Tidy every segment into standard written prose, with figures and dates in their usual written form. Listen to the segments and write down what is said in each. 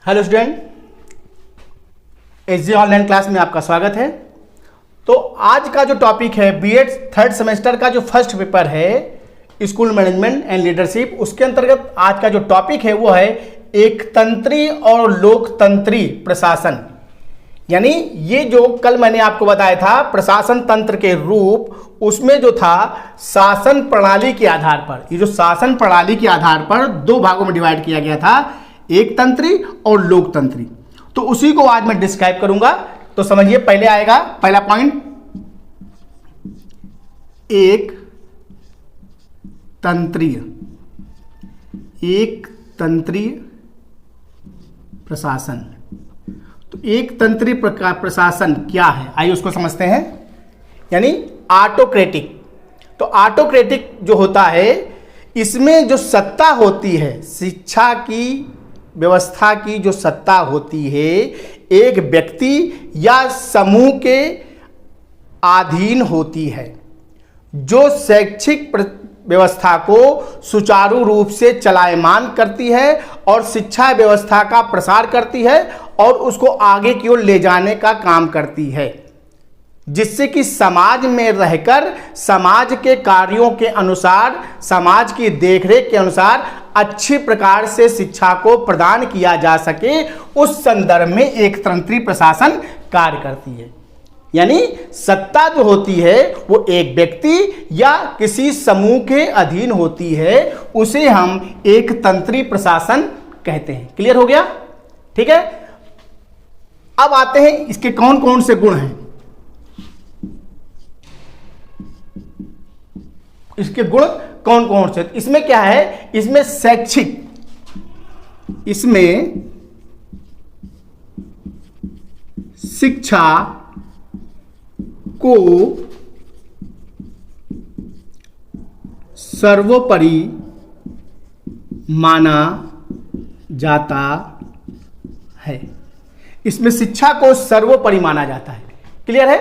Hello student, SG online class में आपका स्वागत है। तो आज का जो टॉपिक है बीएड थर्ड सेमेस्टर का जो फर्स्ट पेपर है स्कूल मैनेजमेंट एंड लीडरशिप, उसके अंतर्गत आज का जो टॉपिक है वो है एकतंत्री और लोकतंत्री प्रशासन। यानी ये जो कल मैंने आपको बताया था प्रशासन तंत्र के रूप, उसमें जो था शासन प्रणाली के आधार पर, ये जो शासन प्रणाली के आधार पर दो भागों में डिवाइड किया गया था, एकतंत्री और लोकतंत्री। तो उसी को आज मैं डिस्क्राइब करूंगा। तो समझिए, पहले आएगा पहला पॉइंट, एक तंत्रीय प्रशासन। तो एक तंत्रीय प्रशासन क्या है, आइए उसको समझते हैं। यानी ऑटोक्रेटिक। तो ऑटोक्रेटिक जो होता है, इसमें जो सत्ता होती है, शिक्षा की व्यवस्था की जो सत्ता होती है, एक व्यक्ति या समूह के अधीन होती है, जो शैक्षिक व्यवस्था को सुचारू रूप से चलायमान करती है और शिक्षा व्यवस्था का प्रसार करती है और उसको आगे की ओर ले जाने का काम करती है, जिससे कि समाज में रहकर समाज के कार्यों के अनुसार, समाज की देखरेख के अनुसार अच्छी प्रकार से शिक्षा को प्रदान किया जा सके। उस संदर्भ में एक तंत्रीय प्रशासन कार्य करती है। यानी सत्ता जो होती है वो एक व्यक्ति या किसी समूह के अधीन होती है, उसे हम एक तंत्रीय प्रशासन कहते हैं। क्लियर हो गया? ठीक है। अब आते हैं इसके कौन कौन से गुण हैं। इसके गुण कौन कौन से? इसमें क्या है, इसमें शैक्षिक, इसमें शिक्षा को सर्वोपरि माना जाता है। इसमें शिक्षा को सर्वोपरि माना जाता है। क्लियर है?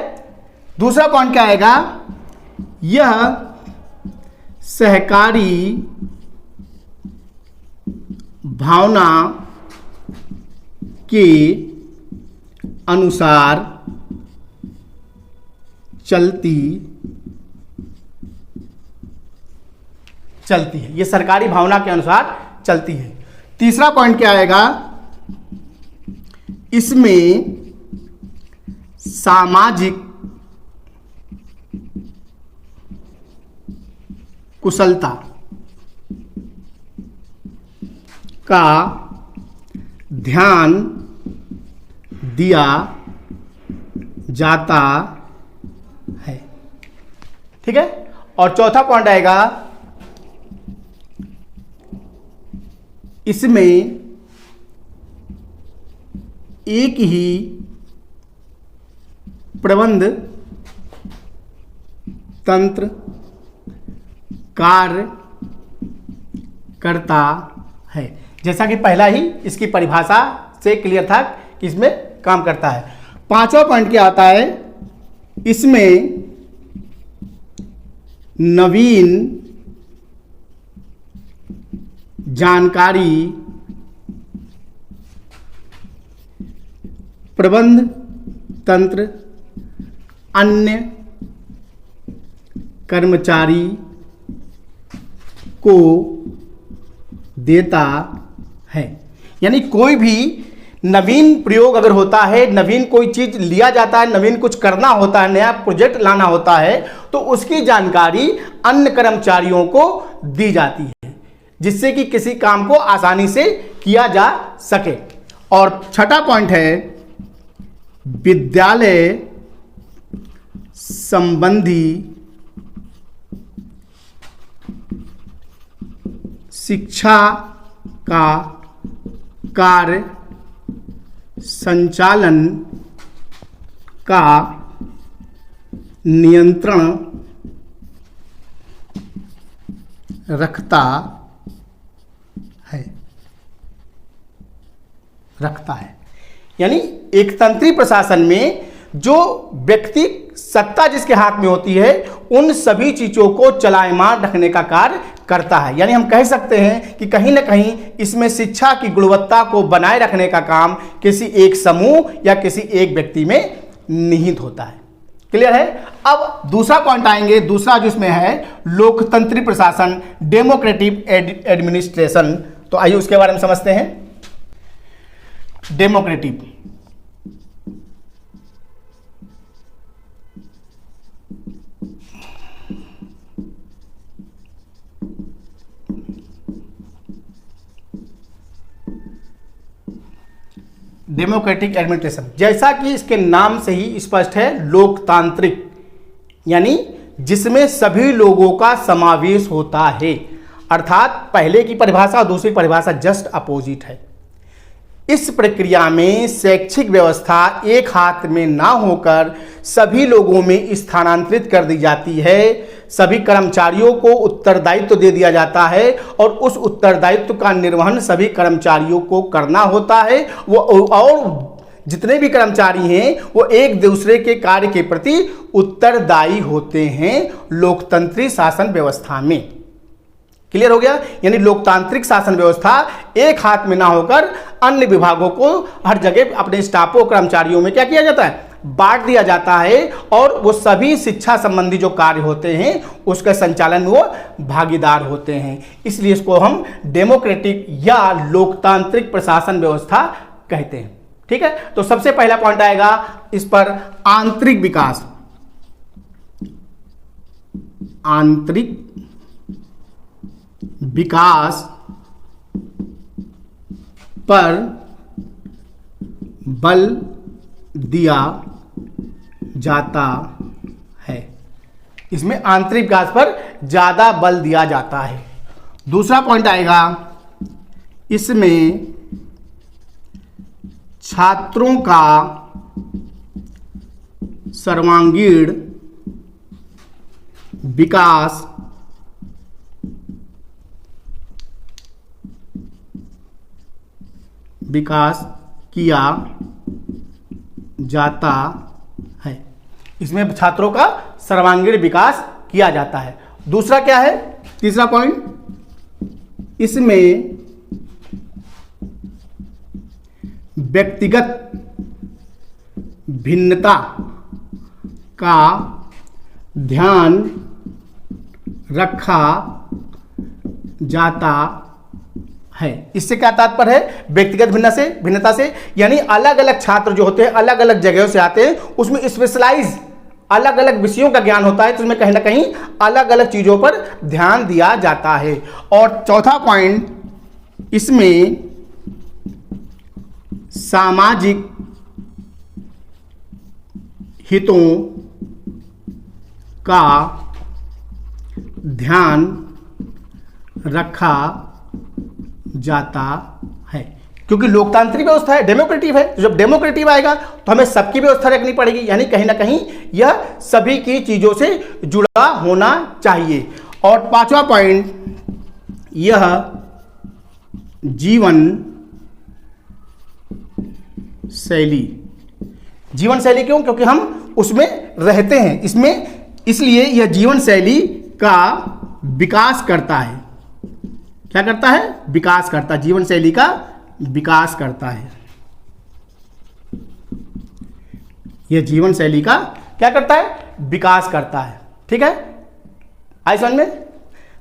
दूसरा पॉइंट क्या आएगा, यह सहकारी भावना के अनुसार चलती है। ये सरकारी भावना के अनुसार चलती है। तीसरा पॉइंट क्या आएगा, इसमें सामाजिक कुशलता का ध्यान दिया जाता है। ठीक है। और चौथा पॉइंट आएगा, इसमें एक ही प्रबंध तंत्र कार्य करता है। जैसा कि पहला ही इसकी परिभाषा से क्लियर था कि इसमें काम करता है। पांचवा पॉइंट क्या आता है, इसमें नवीन जानकारी प्रबंध तंत्र अन्य कर्मचारी को देता है। यानी कोई भी नवीन प्रयोग अगर होता है, नवीन कोई चीज लिया जाता है, नवीन कुछ करना होता है, नया प्रोजेक्ट लाना होता है, तो उसकी जानकारी अन्य कर्मचारियों को दी जाती है, जिससे कि किसी काम को आसानी से किया जा सके। और छठा पॉइंट है, विद्यालय संबंधी शिक्षा का कार्य संचालन का नियंत्रण रखता है। यानी एक तंत्रीय प्रशासन में जो व्यक्ति सत्ता जिसके हाथ में होती है, उन सभी चीजों को चलायमान रखने का कार्य करता है। यानी हम कह सकते हैं कि कहीं ना कहीं इसमें शिक्षा की गुणवत्ता को बनाए रखने का काम किसी एक समूह या किसी एक व्यक्ति में निहित होता है। क्लियर है। अब दूसरा पॉइंट आएंगे, दूसरा जो इसमें है लोकतंत्री प्रशासन, डेमोक्रेटिक एडमिनिस्ट्रेशन। तो आइए उसके बारे में समझते हैं। डेमोक्रेटिक, डेमोक्रेटिक एडमिनिस्ट्रेशन, जैसा कि इसके नाम से ही स्पष्ट है, लोकतांत्रिक, यानी जिसमें सभी लोगों का समावेश होता है। अर्थात पहले की परिभाषा और दूसरी परिभाषा जस्ट अपोजिट है। इस प्रक्रिया में शैक्षिक व्यवस्था एक हाथ में ना होकर सभी लोगों में स्थानांतरित कर दी जाती है। सभी कर्मचारियों को उत्तरदायित्व दे दिया जाता है और उस उत्तरदायित्व का निर्वहन सभी कर्मचारियों को करना होता है। वो और जितने भी कर्मचारी हैं वो एक दूसरे के कार्य के प्रति उत्तरदायी होते हैं लोकतंत्री शासन व्यवस्था में। क्लियर हो गया। यानी लोकतांत्रिक शासन व्यवस्था एक हाथ में ना होकर अन्य विभागों को हर जगह अपने स्टाफों कर्मचारियों में क्या किया जाता है, बांट दिया जाता है और वो सभी शिक्षा संबंधी जो कार्य होते हैं उसके संचालन में वो भागीदार होते हैं। इसलिए इसको हम डेमोक्रेटिक या लोकतांत्रिक प्रशासन व्यवस्था कहते हैं। ठीक है। तो सबसे पहला पॉइंट आएगा इस पर आंतरिक विकास। आंतरिक विकास पर बल दिया जाता है। इसमें आंतरिक विकास पर ज्यादा बल दिया जाता है। दूसरा पॉइंट आएगा, इसमें छात्रों का सर्वांगीण विकास किया जाता है। इसमें छात्रों का सर्वांगीण विकास किया जाता है। दूसरा क्या है, तीसरा पॉइंट, इसमें व्यक्तिगत भिन्नता का ध्यान रखा जाता है। इससे क्या तात्पर्य है, व्यक्तिगत भिन्नता से यानी अलग अलग छात्र जो होते हैं अलग अलग जगहों से आते हैं, उसमें स्पेशलाइज अलग अलग विषयों का ज्ञान होता है, तो उसमें कहीं ना कहीं अलग अलग चीजों पर ध्यान दिया जाता है। और चौथा पॉइंट, इसमें सामाजिक हितों का ध्यान रखा जाता है। क्योंकि लोकतांत्रिक व्यवस्था है, डेमोक्रेटिव है, तो जब डेमोक्रेटिव आएगा तो हमें सबकी व्यवस्था रखनी पड़ेगी, यानी कहीं ना कहीं यह सभी की चीजों से जुड़ा होना चाहिए। और पांचवा पॉइंट, यह जीवन शैली क्यों, क्योंकि हम उसमें रहते हैं, इसमें, इसलिए यह जीवन शैली का विकास करता है। क्या करता है, विकास करता है, जीवन शैली का विकास करता है। यह जीवन शैली का क्या करता है, विकास करता है। ठीक है, आई समझ में।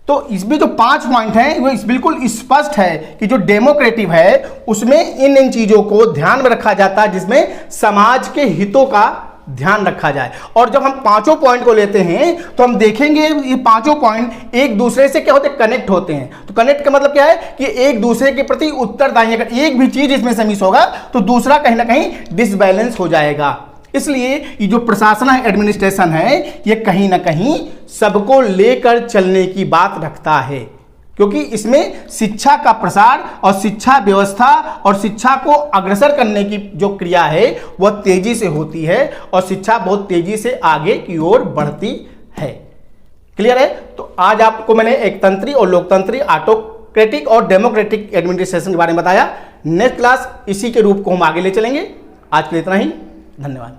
तो इसमें जो 5 पॉइंट हैं वो बिल्कुल स्पष्ट है कि जो डेमोक्रेटिव है उसमें इन चीजों को ध्यान में रखा जाता है, जिसमें समाज के हितों का ध्यान रखा जाए। और जब हम 5 पॉइंट को लेते हैं तो हम देखेंगे ये 5 पॉइंट एक दूसरे से क्या होते हैं, कनेक्ट होते हैं। तो कनेक्ट का मतलब क्या है कि एक दूसरे के प्रति उत्तरदायी, अगर एक भी चीज इसमें से मिस होगा तो दूसरा कहीं ना कहीं डिसबैलेंस हो जाएगा। इसलिए ये जो प्रशासन है, एडमिनिस्ट्रेशन है, ये कहीं ना कहीं सबको लेकर चलने की बात रखता है, क्योंकि इसमें शिक्षा का प्रसार और शिक्षा व्यवस्था और शिक्षा को अग्रसर करने की जो क्रिया है वह तेजी से होती है और शिक्षा बहुत तेजी से आगे की ओर बढ़ती है। क्लियर है। तो आज आपको मैंने एक तंत्री और लोकतंत्री, ऑटोक्रेटिक और डेमोक्रेटिक एडमिनिस्ट्रेशन के बारे में बताया। नेक्स्ट क्लास इसी के रूप को हम आगे ले चलेंगे। आज के लिए इतना ही, धन्यवाद।